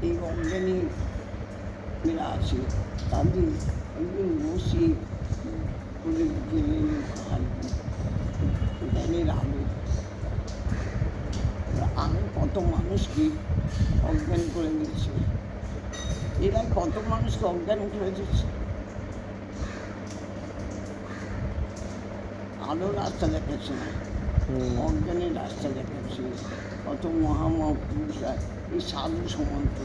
এই অজ্ঞানী মেয়েরা আছে তাদের একদিন বসিয়ে করে জেলে জ্ঞানের আলো আরও কত মানুষকে অজ্ঞান করে দিচ্ছে। এরা কত মানুষকে অজ্ঞান করে দিচ্ছে। আলো রাস্তা দেখাচ্ছে না, অজ্ঞানের রাস্তা দেখাচ্ছে। কত মহামহাপুরুষরা এই সাধু সমান্ত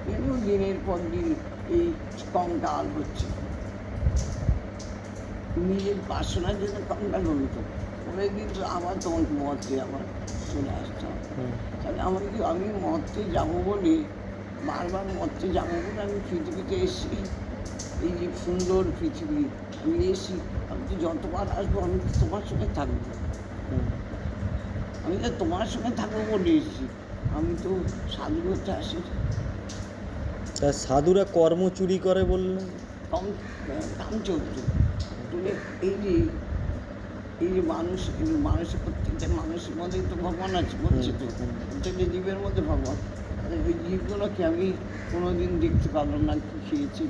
কেন দিনের পর দিন এই কঙ্কাল হচ্ছে। নিজের বাসনার জন্য কঙ্কাল হলো তো ওরা কিন্তু আবার তোমাকে মতে আবার চলে আসতে হবে। তাহলে আমি মতে যাবো বলে বারবার মতে যাবো বলে আমি পৃথিবীতে এসেছি। এই যে সুন্দর পৃথিবী আমি এসেছি, আমি তো যতবার আসবো আমি তো তোমার সঙ্গে থাকবো। আমি তো তোমার সঙ্গে থাকবো বলে এসেছি, আমি তো সাধু করতে আসি। সাধুরা কর্ম চুরি করে বললেন, কামচর্য তুমি এই যে মানুষের প্রত্যেকটা মানুষের মধ্যেই তো ভগবান আছে বলছে তো, প্রত্যেকটা জীবের মধ্যে ভগবান। ওই জীবগুলোকে আমি কোনোদিন দেখতে পারলাম না, কী খেয়েছে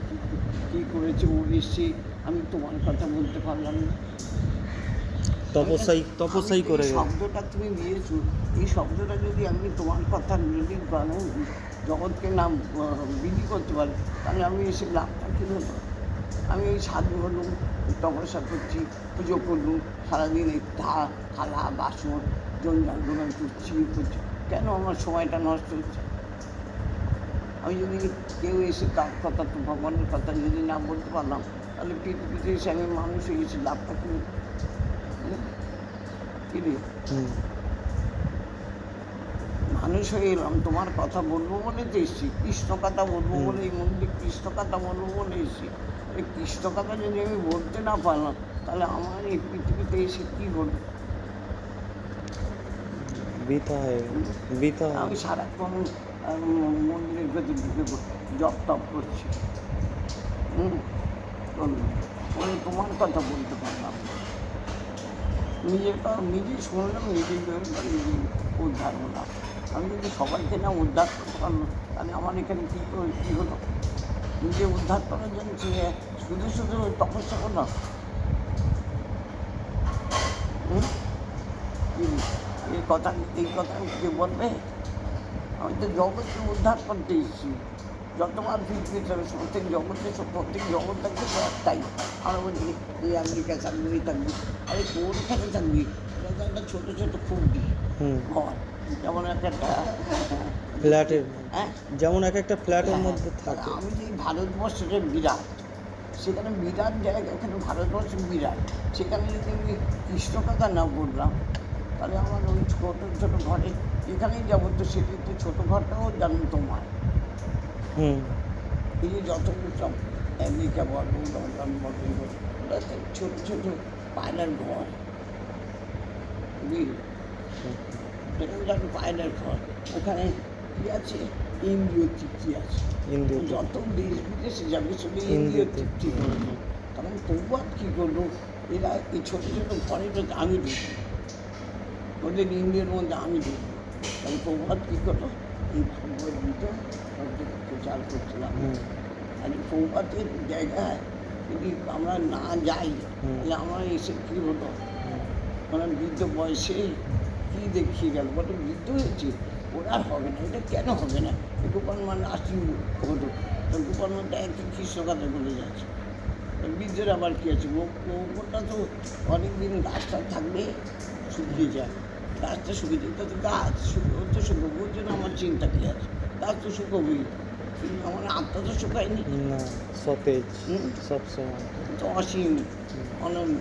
কী করেছে ও এসে, আমি তোমার কথা বলতে পারলাম না। তপস্যাই করে শব্দটা তুমি দিয়েছো, এই শব্দটা যদি আমি তোমার কথা যদি জগৎকে নাম বিধি করতে পারি, তাহলে আমি এসে লাভটা কী হলো? আমি ওই সাধু হলুম, তপস্যা করছি, পুজো করলুম, সারাদিন এই থালা বাসন জঞ্জালগুলো করছি কেন আমার সময়টা নষ্ট হচ্ছে? আমি যদি কেউ এসে তার কথা তো ভগবানের কথা যদি না বলতে পারলাম, তাহলে পৃথিবীতে এসে আমি মানুষ হয়ে গেছি, লাভটা কী? কিরে মানুষ হয়ে এলাম, তোমার কথা বলবো বলে তো এসেছি, কৃষ্ণ কথা বলবো বলে এই মন্দির কৃষ্ণ কথা বলবো বলে এসেছি। এই কৃষ্ণ কথা যদি আমি বলতে না পারলাম, তাহলে আমার এই পৃথিবীতে এসে কী হলো? আমি সারাক্ষণ মন্দিরের ভেতর ঢুকে জপ টপ করছি, তোমার কথা বলতে পারলাম, নিজে শুনলাম, নিজেই উদ্ধার হলাম। আমি যদি সবাইকে না উদ্ধার করতে পারলাম, তাহলে আমার এখানে কী হলো? নিজে উদ্ধার করার জন্য শুধু তপস্যা করলাম। এই কথা কে বলবে? আমি তো জগৎকে উদ্ধার করতে এসেছি। যতবার পৃথিবীতে প্রত্যেক জগৎ থাকবে তো একটাই। আমরা বলি এই আমেরিকা থাকবি থাকবি, আরে কোনখানে থাকবি? এটা তো একটা ছোটো ছোটো খুবই ঘর, যেমন একটা ফ্ল্যাটের, যেমন একটা ফ্ল্যাটের মধ্যে থাকে। আমি যে ভারতবর্ষের বিরাট, সেখানে বিরাট জায়গা, ওখানে ভারতবর্ষ বিরাট, সেখানে যদি আমি কৃষ্ণ কথা না বললাম, তাহলে আমার ওই ছোটো ছোটো ঘরে এখানেই যাবো, তো সেটি তো ছোটো ঘরটাও জানো তোমার। এই যে যত সব আমেরিকা বলো, লন্ডন বলো, ওটা ছোটো ছোটো পায়লার ঘর, সেখানে যত পায়লার ঘর, ওখানে কী আছে? ইন্দ্রিয় তৃপ্তি আছে। যত দেশ বিদেশে যাবে শুধু ইন্দ্রিয় তৃপ্তি করবে। তখন তবুও কী করলো? এরা এই ছোটো ছোটো ঘরের আমি ঢুকবো, ওদের ইন্দ্রিয়ের মধ্যে আমি ঢুকবো। তাহলে প্রভাত কী করলো? এই ভগবদ্গীতা প্রচার করছিলাম। আর প্রভাতের জায়গায় যদি আমরা না যাই, তাহলে আমরা এসে কী হলো? মানে বৃদ্ধ বয়সে কী দেখিয়ে গেল? বলে বৃদ্ধ হয়েছে, ওরা হবে না, এটা কেন হবে না? গোপাল মান আসি হতো, গোপাল মানটা একই কৃষ্ণ কথা বলে যাচ্ছে। বৃদ্ধের আবার কী আছে? গোবরটা তো অনেক দিন গাছটা থাকবে, শুকিয়ে যায়, গাছটা শুকিয়ে যায়, তো গাছ তো শুকোবো, ওর জন্য আমার চিন্তা কী আছে? গাছ তো শুকোবেই, কিন্তু আমার আত্মা তো শুকায়নি, সতেজ সবসময়, তো অসীম অনন্ত।